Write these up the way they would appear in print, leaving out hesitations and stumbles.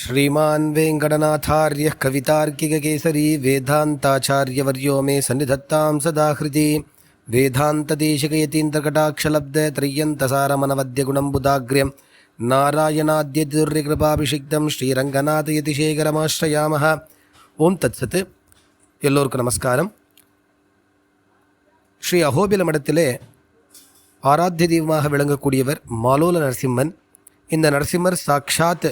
श्रीमान् वेङ्कटनाथार्यः कवितार्किककेसरी वेदान्ताचार्यवर्यो मे सन्निधत्तां सदा हृदि वेदान्तदेशिकयतीन्द्रकटाक्षलब्धत्रय्यन्तसारमनवद्यगुणम्बुदाग्र्यं नारायणाद्यतिदुर्यकृपाभिषिक्तं श्रीरङ्गनाथयतिशेखरमाश्रयामः. ஓம் தத்சத். எல்லோருக்கும் நமஸ்காரம். ஸ்ரீ அஹோபில மடத்திலே ஆராத்திய தெய்வமாக விளங்கக்கூடியவர் மாலோல நரசிம்மன். இந்த நரசிம்மர் சாக்ஷாத்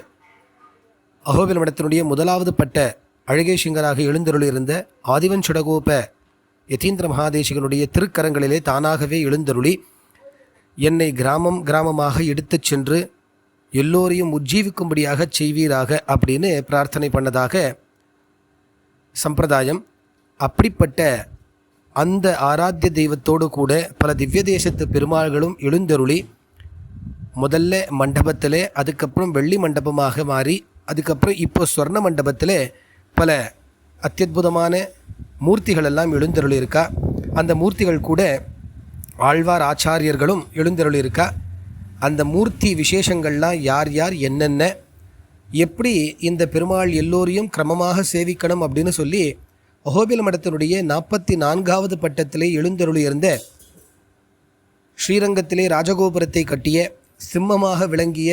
அஹோபில மடத்தினுடைய முதலாவது பட்ட அழகேசிங்கராக எழுந்தருளியிருந்த ஆதிவன் சுடகோப யதீந்திர மகாதேசிகனுடைய திருக்கரங்களிலே தானாகவே எழுந்தருளி என்னை கிராமமாக எடுத்துச் சென்று எல்லோரையும் உஜ்ஜீவிக்கும்படியாக செய்வீராக அப்படின்னு பிரார்த்தனை பண்ணதாக சம்பிரதாயம். அப்படிப்பட்ட அந்த ஆராத்திய தெய்வத்தோடு கூட பல திவ்ய தேசத்து பெருமாள்களும் எழுந்தருளி முதல்ல மண்டபத்திலே, அதுக்கப்புறம் வெள்ளி மண்டபமாக மாறி, அதுக்கப்புறம் இப்போ ஸ்வர்ண மண்டபத்தில் பல அத்தியுதமான மூர்த்திகள் எல்லாம் எழுந்தருளியிருக்கா. அந்த மூர்த்திகள் கூட ஆழ்வார் ஆச்சாரியர்களும் எழுந்தருளியிருக்கா. அந்த மூர்த்தி விசேஷங்கள்லாம் யார் யார் என்னென்ன எப்படி இந்த பெருமாள் எல்லோரையும் கிரமமாக சேவிக்கணும் அப்படின்னு சொல்லி அஹோபில மடத்தினுடைய 44வது பட்டத்திலே எழுந்தருளியிருந்த ஸ்ரீரங்கத்திலே ராஜகோபுரத்தை கட்டிய சிம்மமாக விளங்கிய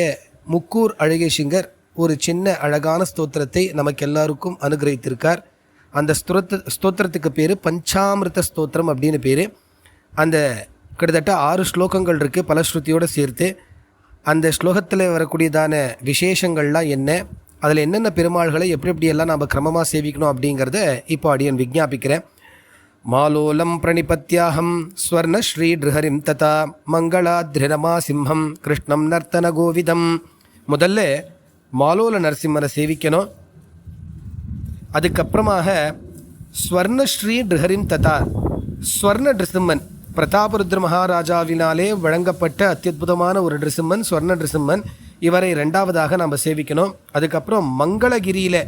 முக்கூர் அழகேசிங்கர் ஒரு சின்ன அழகான ஸ்தோத்திரத்தை நமக்கு எல்லாருக்கும் அனுகிரகித்திருக்கார். அந்த ஸ்தோத்திரத்துக்கு பேர் பஞ்சாமிருத ஸ்தோத்திரம் அப்படின்னு பேர். அந்த கிட்டத்தட்ட 6 ஸ்லோகங்கள் இருக்குது பலஸ்ருதியோடு சேர்த்து. அந்த ஸ்லோகத்தில் வரக்கூடியதான விசேஷங்கள்லாம் என்ன, அதில் என்னென்ன பெருமாள்களை எப்படியெல்லாம் நாம் கிரமமாக சேவிக்கணும் அப்படிங்கிறத இப்போ அடியன் விஜ்ஞாபிக்கிறேன். மாலோலம் பிரணிபத்யாஹம் ஸ்வர்ண ஸ்ரீ ட்ருஹரிம் ததா மங்களாத்ரிரமா சிம்ஹம் கிருஷ்ணம் நர்த்தன கோவிதம். முதல்ல மாலோல நரசிம்மரை சேவிக்கணும். அதுக்கப்புறமாக ஸ்வர்ண ஸ்ரீ ட்ருஹரிம் ததா ஸ்வர்ண நிருசிம்மன், பிரதாபருத்ர மகாராஜாவினாலே வழங்கப்பட்ட அத்தியுதமான ஒரு நிருசிம்மன், ஸ்வர்ண நிருசிம்மன். இவரை 2வதாக நாம் சேவிக்கணும். அதுக்கப்புறம் மங்களகிரியில்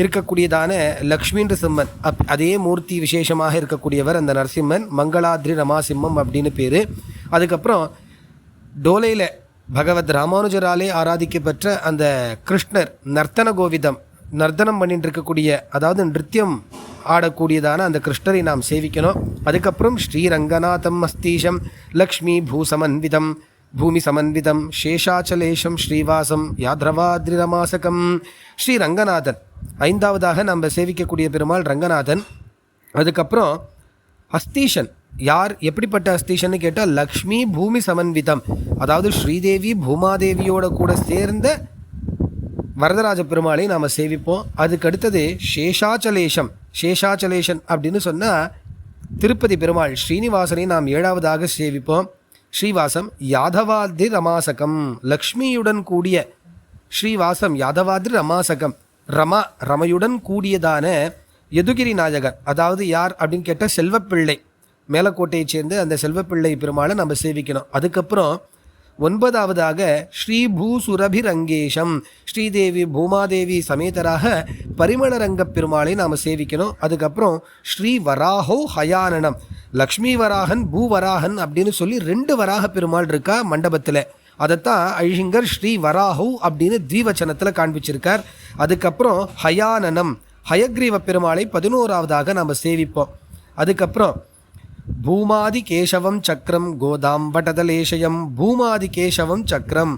இருக்கக்கூடியதான லக்ஷ்மி நிருசிம்மன், அதே மூர்த்தி விசேஷமாக இருக்கக்கூடியவர் அந்த நரசிம்மன், மங்களாத்ரி ரமாசிம்மம் அப்படின்னு பேர். அதுக்கப்புறம் டோலையில் பகவத் ராமானுஜராலே ஆராதிக்கப்பெற்ற அந்த கிருஷ்ணர் நர்த்தன கோவிதம், நர்த்தனம் பண்ணிட்டு இருக்கக்கூடிய, அதாவது நிருத்தியம் ஆடக்கூடியதான அந்த கிருஷ்ணரை நாம் சேவிக்கணும். அதுக்கப்புறம் ஸ்ரீரங்கநாதம் மஸ்தீஷம் லக்ஷ்மி பூசமன்விதம் பூமி சமன்விதம் சேஷாச்சலேஷம் ஸ்ரீவாசம் யாத்ரவாத்ரிரமாசகம். ஸ்ரீரங்கநாதன் 5வதாக நம்ம சேவிக்கக்கூடிய பெருமாள் ரங்கநாதன். அதுக்கப்புறம் ஹஸ்தீஷன் யார், எப்படிப்பட்ட ஹஸ்தீஷன்னு கேட்டால் லக்ஷ்மி பூமி சமன்விதம், அதாவது ஸ்ரீதேவி பூமாதேவியோட கூட சேர்ந்த வரதராஜ பெருமாளை நாம் சேவிப்போம். அதுக்கடுத்தது சேஷாச்சலேஷம், சேஷாச்சலேஷன் அப்படின்னு சொன்னால் திருப்பதி பெருமாள் ஸ்ரீனிவாசனை நாம் 7வதாக சேவிப்போம். ஸ்ரீவாசம் யாதவாத்ரி ரமாசகம், லக்ஷ்மியுடன் கூடிய ஸ்ரீவாசம் யாதவாத்ரி ரமாசகம், ரமையுடன் கூடியதான யதுகிரி நாயகர், அதாவது யார் அப்படின்னு கேட்டால் செல்வப்பிள்ளை, மேலக்கோட்டையை சேர்ந்து அந்த செல்வப்பிள்ளை பெருமாளை நம்ம சேவிக்கணும். அதுக்கப்புறம் 9வதாக ஸ்ரீபூசுரபிரங்கேஷம், ஸ்ரீதேவி பூமாதேவி சமேதராக பரிமளரங்க பெருமாளை நாம் சேவிக்கணும். அதுக்கப்புறம் ஸ்ரீ வராஹோ ஹயானனம், லக்ஷ்மி வராகன் பூவராகன் அப்படின்னு சொல்லி 2 வராக பெருமாள் இருக்கா மண்டபத்தில். அதைத்தான் ஐஷிங்கர் ஸ்ரீ வராஹோ அப்படின்னு தீவச்சனத்தில் காண்பிச்சிருக்கார். அதுக்கப்புறம் ஹயானனம் ஹயக்ரீவ பெருமாளை 11வதாக நாம் சேவிப்போம். அதுக்கப்புறம் பூமாதி கேசவம் சக்கரம் கோதாம்பட்டதலேஷயம், பூமாதி கேசவம் சக்கரம்,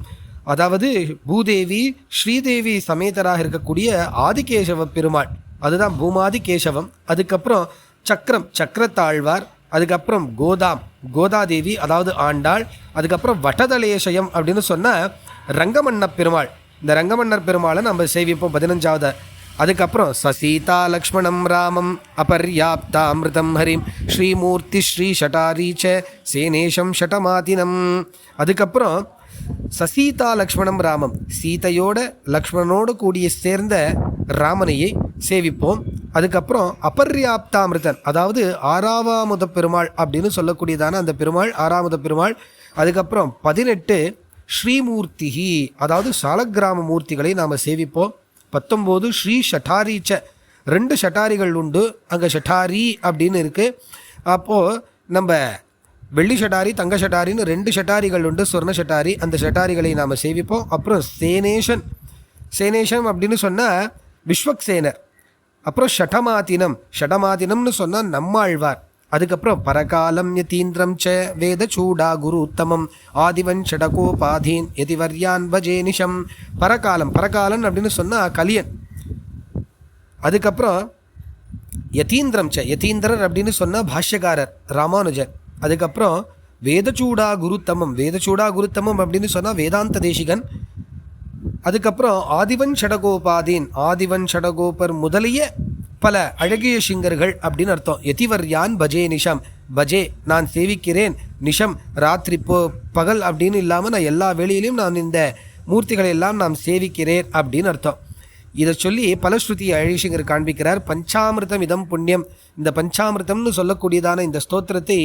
அதாவது பூதேவி ஸ்ரீதேவி சமேதராக இருக்கக்கூடிய ஆதிகேசவ பெருமாள், அதுதான் பூமாதி கேசவம். அதுக்கப்புறம் சக்கரம் சக்கரத்தாழ்வார். அதுக்கப்புறம் கோதாதேவி அதாவது ஆண்டாள். அதுக்கப்புறம் வட்டதலேஷயம் அப்படின்னு சொன்னால் ரங்கமன்ன பெருமாள். இந்த ரங்கமன்னர் பெருமாளை நம்ம சேவிப்போம் 15வது. அதுக்கப்புறம் சசீதா லக்ஷ்மணம் ராமம் அபர்யாப்தா அமிர்தம் ஹரிம் ஸ்ரீமூர்த்தி ஸ்ரீ ஷட்டாரீச்ச சேனேஷம் ஷட்டமாதினம். அதுக்கப்புறம் சசீதா லக்ஷ்மணம் ராமம், சீதையோட லக்ஷ்மணனோடு கூடிய சேர்ந்த ராமனையை சேவிப்போம். அதுக்கப்புறம் அபர்யாப்தாமிருதன், அதாவது 6வது பெருமாள் அப்படின்னு சொல்லக்கூடியதான அந்த பெருமாள் 6வது பெருமாள். அதுக்கப்புறம் 18 ஸ்ரீமூர்த்திஹி, அதாவது சாலக்கிராம மூர்த்திகளை நாம் சேவிப்போம். 19 ஸ்ரீ ஷட்டாரீச்ச, 2 ஷட்டாரிகள் உண்டு அங்கே, ஷட்டாரி அப்படின்னு இருக்குது. அப்போது நம்ம வெள்ளி ஷட்டாரி தங்க ஷட்டாரின்னு 2 ஷட்டாரிகள் உண்டு, சொர்ண ஷட்டாரி. அந்த ஷட்டாரிகளை நாம் சேவிப்போம். அப்புறம் சேனேஷன் சேனேஷம் அப்படின்னு சொன்னால் விஸ்வக்சேனர். அப்புறம் ஷடமாதினம்னு சொன்னால் நம்மாழ்வார். அதுக்கப்புறம் பரகாலம் யதீந்திரம் ச வேத சூடா குரு உத்தமம் ஆதிவன் ஷடகோபாதீன் யதிவர்யான் பஜே நிஷம். பரகாலன் அப்படின்னு சொன்னால் கலியன். அதுக்கப்புறம் யதீந்திரர் அப்படின்னு சொன்னால் பாஷ்யக்காரர் ராமானுஜர். அதுக்கப்புறம் வேதச்சூடா குருத்தமம் அப்படின்னு சொன்னால் வேதாந்த தேசிகன். அதுக்கப்புறம் ஆதிவன் ஷடகோபர் முதலிய பல அழகிய சிங்கர்கள் அப்படின்னு அர்த்தம். யதிவர்யான் பஜே நிஷம், பஜே நான் சேவிக்கிறேன், நிஷம் ராத்திரி பகல் அப்படின்னு இல்லாமல் நான் எல்லா வேளையிலையும் நான் இந்த மூர்த்திகளை எல்லாம் நான் சேவிக்கிறேன் அப்படின்னு அர்த்தம். இதை சொல்லி பலஸ்ருதி அழிசிங்கர் காண்பிக்கிறார். பஞ்சாமிர்தம் இதம் புண்ணியம், இந்த பஞ்சாமிர்தம்னு சொல்லக்கூடியதான இந்த ஸ்தோத்திரத்தை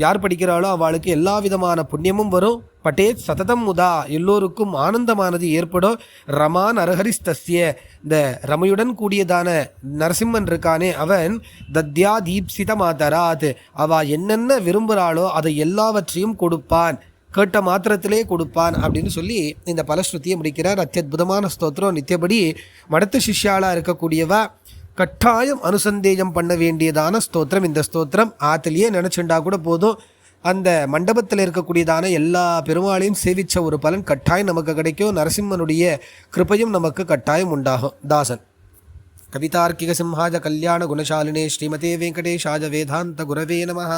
யார் படிக்கிறாளோ அவளுக்கு எல்லா விதமான புண்ணியமும் வரும். பட்டேத் சததம் முதா, எல்லோருக்கும் ஆனந்தமானது ஏற்படும். ரமான் அரஹரிஸ்தஸ்ய, இந்த ரமையுடன் கூடியதான நரசிம்மன் இருக்கானே அவன் தத்யா தீப்சித மாதராத், அவ என்னென்ன விரும்புகிறாளோ அதை எல்லாவற்றையும் கொடுப்பான், கேட்ட மாத்திரத்திலே கொடுப்பான் அப்படின்னு சொல்லி இந்த பலஸ்ருதியை முடிக்கிறார். அத்தியுதமான ஸ்தோத்திரம். நித்தியபடி மடத்து சிஷ்யாளாக இருக்கக்கூடியவா கட்டாயம் அனுசந்தேகம் பண்ண வேண்டியதான ஸ்தோத்திரம் இந்த ஸ்தோத்திரம். ஆத்திலேயே நினச்சுண்டா கூட போதும், அந்த மண்டபத்தில் இருக்கக்கூடியதான எல்லா பெருமாளையும் சேவித்த ஒரு பலன் கட்டாயம் நமக்கு கிடைக்கும். நரசிம்மனுடைய கிருபையும் நமக்கு கட்டாயம் உண்டாகும். தாசன். கவிதார்க்கிக சிம்ஹாஜ கல்யாண குணசாலினே ஸ்ரீமதே வெங்கடேஷாஜ வேதாந்த குரவே நமஹ.